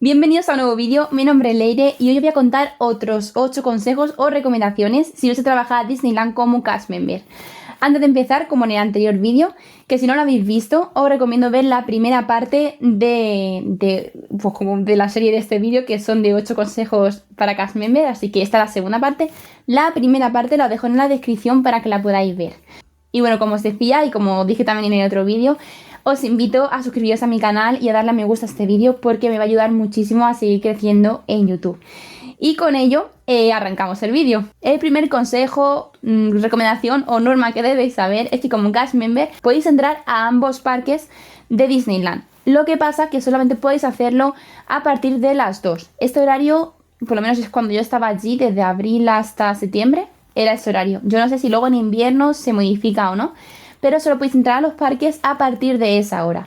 Bienvenidos a un nuevo vídeo, mi nombre es Leire y hoy os voy a contar otros 8 consejos o recomendaciones si vais a trabajar a Disneyland como cast member. Antes de empezar, como en el anterior vídeo, que si no lo habéis visto, os recomiendo ver la primera parte de la serie de este vídeo, que son de 8 consejos para cast member, así que esta es la segunda parte. La primera parte la dejo en la descripción para que la podáis ver. Y bueno, como os decía y como dije también en el otro vídeo, os invito a suscribiros a mi canal y a darle a me gusta a este vídeo porque me va a ayudar muchísimo a seguir creciendo en YouTube. Y con ello arrancamos el vídeo. El primer consejo, recomendación o norma que debéis saber es que como cast member podéis entrar a ambos parques de Disneyland. Lo que pasa que solamente podéis hacerlo a partir de las 2. Este horario, por lo menos es cuando yo estaba allí, desde abril hasta septiembre, era este horario. Yo no sé si luego en invierno se modifica o no, pero solo podéis entrar a los parques a partir de esa hora.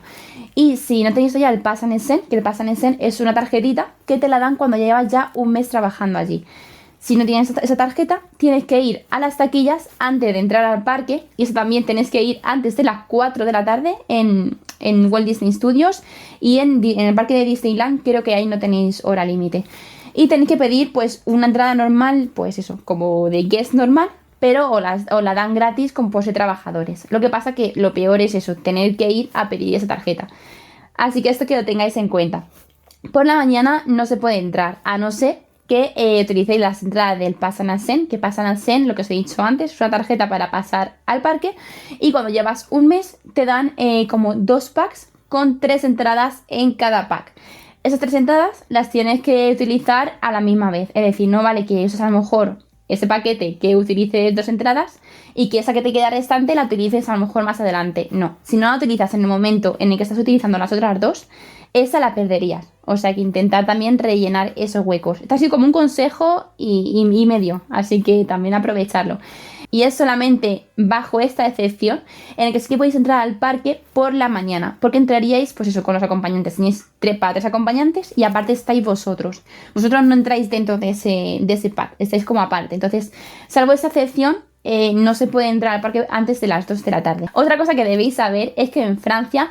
Y si no tenéis ya el Pass and Send, que el Pass and Send es una tarjetita que te la dan cuando llevas ya un mes trabajando allí. Si no tienes esa tarjeta, tienes que ir a las taquillas antes de entrar al parque, y eso también tenéis que ir antes de las 4 de la tarde en Walt Disney Studios, y en el parque de Disneyland creo que ahí no tenéis hora límite. Y tenéis que pedir pues una entrada normal, pues eso, como de guest normal, pero os la dan gratis con pose trabajadores. Lo que pasa que lo peor es eso, tener que ir a pedir esa tarjeta. Así que esto que lo tengáis en cuenta. Por la mañana no se puede entrar, a no ser que utilicéis las entradas del Pass and Send, que Pass and Send, lo que os he dicho antes, es una tarjeta para pasar al parque, y cuando llevas un mes te dan como 2 packs con 3 entradas en cada pack. Esas 3 entradas las tienes que utilizar a la misma vez, es decir, no vale que eso a lo mejor ese paquete que utilices 2 entradas y que esa que te queda restante la utilices a lo mejor más adelante. No, si no la utilizas en el momento en el que estás utilizando las otras 2, esa la perderías. O sea que intentar también rellenar esos huecos. Esto ha sido como un consejo y medio, así que también aprovecharlo. Y es solamente bajo esta excepción en el que sí que podéis entrar al parque por la mañana, porque entraríais, pues eso, con los acompañantes. Tenéis 3 acompañantes y aparte estáis vosotros. Vosotros no entráis dentro de ese pack, estáis como aparte. Entonces, salvo esa excepción, no se puede entrar al parque antes de las 2 de la tarde. Otra cosa que debéis saber es que en Francia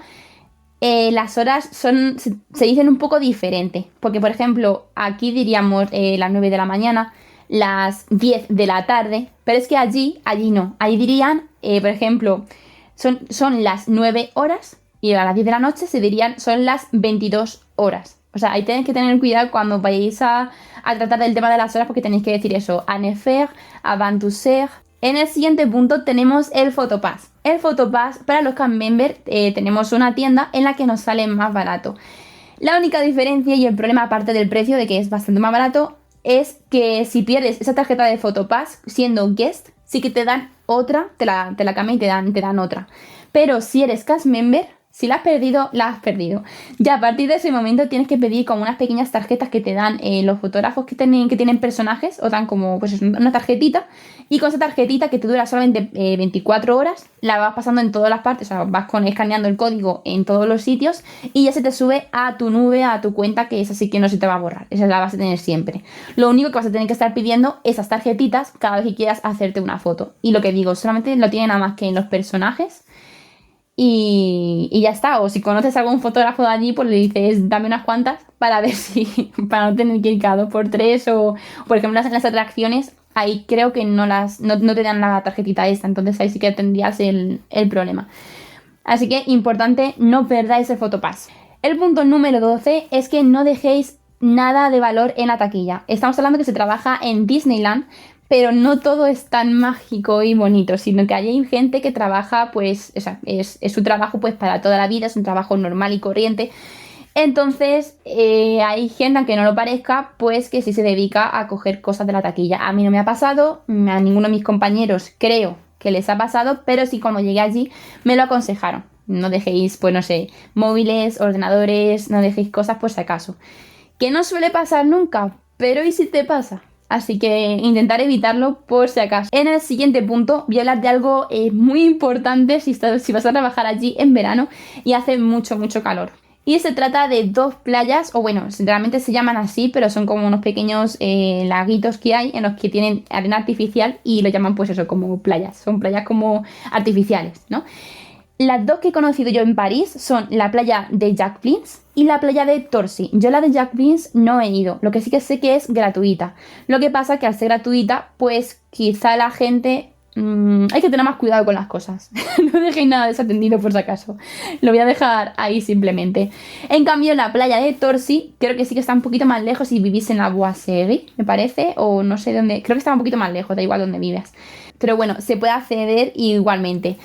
las horas se dicen un poco diferente, porque por ejemplo aquí diríamos las 9 de la mañana, las 10 de la tarde, pero es que allí no, ahí dirían, por ejemplo, son las 9 horas y a las 10 de la noche se dirían son las 22 horas. O sea, ahí tenéis que tener cuidado cuando vayáis a tratar del tema de las horas, porque tenéis que decir eso, à ne faire, avant de ser. En el siguiente punto tenemos el Photopass. El Photopass para los cast members tenemos una tienda en la que nos sale más barato. La única diferencia y el problema, aparte del precio de que es bastante más barato, es que si pierdes esa tarjeta de Photopass siendo guest, sí que te dan otra, te la cambian y te dan otra. Pero si eres cast member, si la has perdido, la has perdido. Ya a partir de ese momento tienes que pedir como unas pequeñas tarjetas que te dan los fotógrafos que tienen personajes, o dan como pues una tarjetita, y con esa tarjetita que te dura solamente 24 horas, la vas pasando en todas las partes, o sea, vas escaneando el código en todos los sitios y ya se te sube a tu nube, a tu cuenta, que esa sí que no se te va a borrar, esa la vas a tener siempre. Lo único que vas a tener que estar pidiendo esas tarjetitas cada vez que quieras hacerte una foto. Y lo que digo, solamente lo tienen nada más que en los personajes. Y ya está, o si conoces a algún fotógrafo de allí, pues le dices dame unas cuantas para ver si, para no tener que ir cada 2 por 3, o por ejemplo en las atracciones, ahí creo que no te dan la tarjetita esta, entonces ahí sí que tendrías el problema. Así que importante, no perdáis el Photopass. El punto número 12 es que no dejéis nada de valor en la taquilla. Estamos hablando que se trabaja en Disneyland, pero no todo es tan mágico y bonito, sino que hay gente que trabaja, pues, o sea, es su trabajo pues para toda la vida, es un trabajo normal y corriente. Entonces, hay gente, aunque no lo parezca, pues que sí se dedica a coger cosas de la taquilla. A mí no me ha pasado, a ninguno de mis compañeros creo que les ha pasado, pero sí cuando llegué allí me lo aconsejaron. No dejéis, pues no sé, móviles, ordenadores, no dejéis cosas por si acaso. Que no suele pasar nunca, pero ¿y si te pasa? Así que intentar evitarlo por si acaso. En el siguiente punto voy a hablar de algo muy importante si vas a trabajar allí en verano y hace mucho calor. Y se trata de 2 playas, o bueno, realmente se llaman así, pero son como unos pequeños laguitos que hay en los que tienen arena artificial y lo llaman pues eso, como playas. Son playas como artificiales, ¿no? Las dos que he conocido yo en París son la playa de Jacques y la playa de Torcy. Yo la de Jacques no he ido, lo que sí que sé que es gratuita. Lo que pasa que al ser gratuita, pues quizá la gente... hay que tener más cuidado con las cosas. No dejéis nada desatendido por si acaso. Lo voy a dejar ahí simplemente. En cambio, la playa de Torcy creo que sí que está un poquito más lejos si vivís en la Boisserie, me parece, o no sé dónde. Creo que está un poquito más lejos, da igual donde vivas. Pero bueno, se puede acceder igualmente.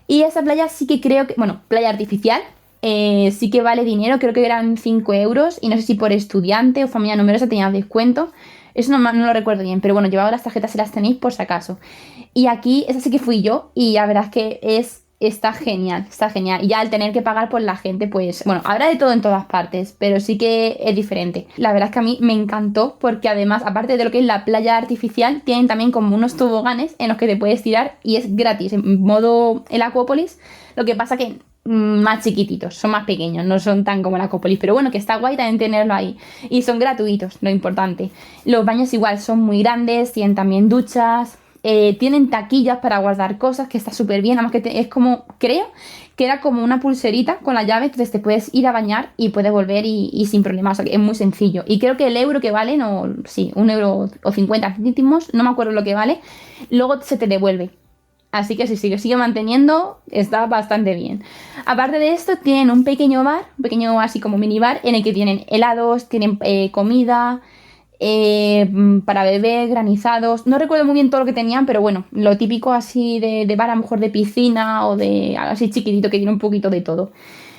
Y esa playa sí que creo que, bueno, playa artificial, sí que vale dinero, creo que eran 5 euros y no sé si por estudiante o familia numerosa tenía descuento. Eso no lo recuerdo bien, pero bueno, llevaba las tarjetas y las tenéis por si acaso. Y aquí, esa sí que fui yo y la verdad es que está genial, está genial. Y ya al tener que pagar por la gente, pues, bueno, habrá de todo en todas partes, pero sí que es diferente. La verdad es que a mí me encantó porque además, aparte de lo que es la playa artificial, tienen también como unos toboganes en los que te puedes tirar y es gratis, en modo el Aquópolis. Lo que pasa que más chiquititos, son más pequeños, no son tan como el Aquópolis, pero bueno, que está guay también tenerlo ahí. Y son gratuitos, lo importante. Los baños igual son muy grandes, tienen también duchas. Tienen taquillas para guardar cosas, que está súper bien. Además que es como, creo que era como una pulserita con la llave, entonces te puedes ir a bañar y puedes volver y sin problemas. O sea, que es muy sencillo. Y creo que el euro que vale, no, sí, 1,50 €, no me acuerdo lo que vale, luego se te devuelve. Así que si sigue manteniendo, está bastante bien. Aparte de esto, tienen un pequeño bar, un pequeño así como minibar, en el que tienen helados, tienen comida, para beber, granizados. No recuerdo muy bien todo lo que tenían, pero bueno, lo típico así de bar, a lo mejor de piscina o de algo así chiquitito que tiene un poquito de todo.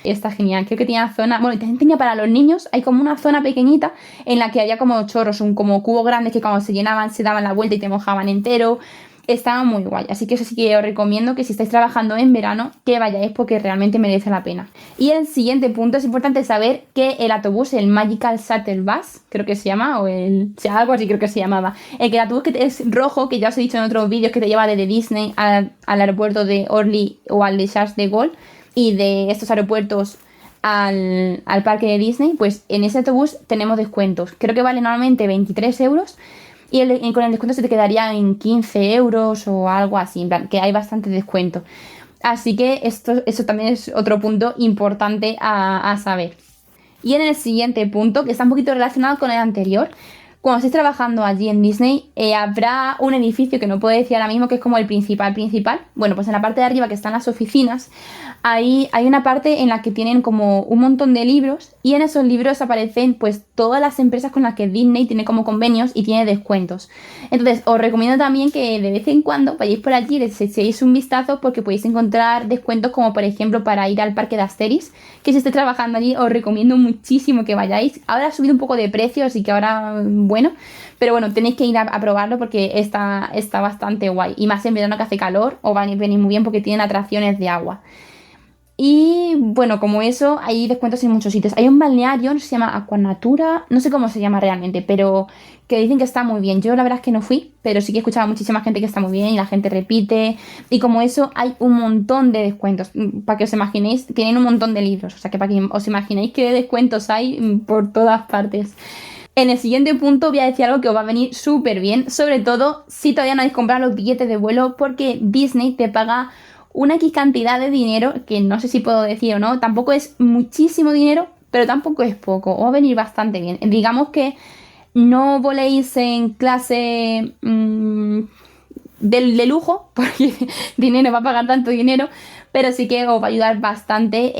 Está genial. Creo que tenía zona, bueno, también tenía para los niños, hay como una zona pequeñita en la que había como chorros, como cubos grandes que cuando se llenaban se daban la vuelta y te mojaban entero. Estaba muy guay, así que eso sí que os recomiendo que si estáis trabajando en verano, que vayáis porque realmente merece la pena. Y el siguiente punto, es importante saber que el autobús, el Magical Shuttle Bus, creo que se llama, o algo así creo que se llamaba, el autobús que es rojo, que ya os he dicho en otros vídeos, que te lleva desde Disney al aeropuerto de Orly o al de Charles de Gaulle, y de estos aeropuertos al parque de Disney, pues en ese autobús tenemos descuentos. Creo que vale normalmente 23 euros. Y con el descuento se te quedaría en 15 euros o algo así, en plan, que hay bastante descuento. Así que eso también es otro punto importante a saber. Y en el siguiente punto, que está un poquito relacionado con el anterior, cuando estés trabajando allí en Disney, habrá un edificio que no puedo decir ahora mismo, que es como el principal. Bueno, pues en la parte de arriba, que están las oficinas, ahí hay una parte en la que tienen como un montón de libros, y en esos libros aparecen pues todas las empresas con las que Disney tiene como convenios y tiene descuentos. Entonces os recomiendo también que de vez en cuando vayáis por allí, les echéis un vistazo, porque podéis encontrar descuentos, como por ejemplo para ir al parque de Asterix, que si estáis trabajando allí os recomiendo muchísimo que vayáis. Ahora ha subido un poco de precio, así que ahora bueno, pero bueno, tenéis que ir a probarlo porque está bastante guay, y más en verano que hace calor, os va a venir muy bien porque tienen atracciones de agua. Y bueno, como eso, hay descuentos en muchos sitios. Hay un balneario, se llama Aquanatura, no sé cómo se llama realmente, pero que dicen que está muy bien. Yo la verdad es que no fui, pero sí que he escuchado a muchísima gente que está muy bien y la gente repite. Y como eso, hay un montón de descuentos. Para que os imaginéis, tienen un montón de libros. O sea, que para que os imaginéis qué descuentos hay por todas partes. En el siguiente punto voy a decir algo que os va a venir súper bien, sobre todo si todavía no habéis comprado los billetes de vuelo, porque Disney te paga una X cantidad de dinero, que no sé si puedo decir o no, tampoco es muchísimo dinero, pero tampoco es poco, os va a venir bastante bien. Digamos que no voléis en clase de lujo, porque dinero va a pagar tanto dinero, pero sí que os va a ayudar bastante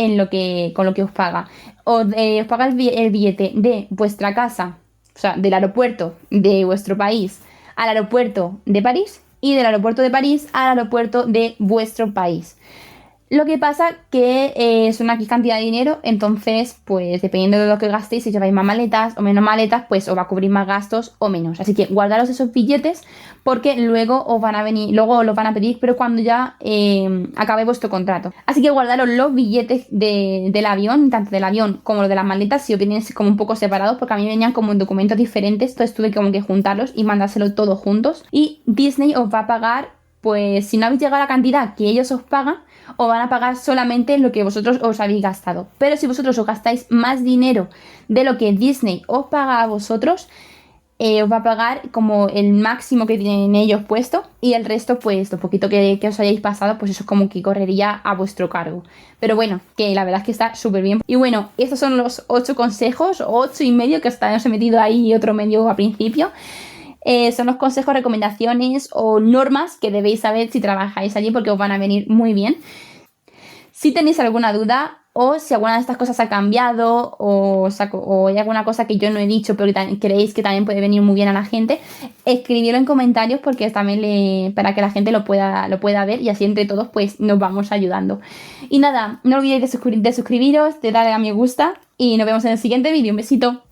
con lo que os paga. Os paga el billete de vuestra casa, o sea, del aeropuerto de vuestro país al aeropuerto de París, y del aeropuerto de París al aeropuerto de vuestro país. Lo que pasa que es una cantidad de dinero, entonces, pues dependiendo de lo que gastéis, si lleváis más maletas o menos maletas, pues os va a cubrir más gastos o menos. Así que guardaros esos billetes, porque luego os van a venir, luego os los van a pedir, pero cuando ya acabe vuestro contrato. Así que guardaros los billetes del avión, tanto del avión como los de las maletas, si os vienen como un poco separados, porque a mí venían como en documentos diferentes, entonces tuve como que juntarlos y mandárselo todos juntos. Y Disney os va a pagar, pues si no habéis llegado a la cantidad que ellos os pagan, os van a pagar solamente lo que vosotros os habéis gastado. Pero si vosotros os gastáis más dinero de lo que Disney os paga a vosotros, os va a pagar como el máximo que tienen ellos puesto y el resto, pues lo poquito que os hayáis pasado, pues eso es como que correría a vuestro cargo. Pero bueno, que la verdad es que está súper bien. Y bueno, estos son los 8 consejos, 8 y medio, que hasta os he metido ahí otro medio a principio. Son los consejos, recomendaciones o normas que debéis saber si trabajáis allí porque os van a venir muy bien. Si tenéis alguna duda o si alguna de estas cosas ha cambiado o hay alguna cosa que yo no he dicho pero que creéis que también puede venir muy bien a la gente, escribidlo en comentarios porque también para que la gente lo pueda ver y así entre todos pues nos vamos ayudando. Y nada, no olvidéis de suscribiros, de darle a me gusta y nos vemos en el siguiente vídeo. Un besito.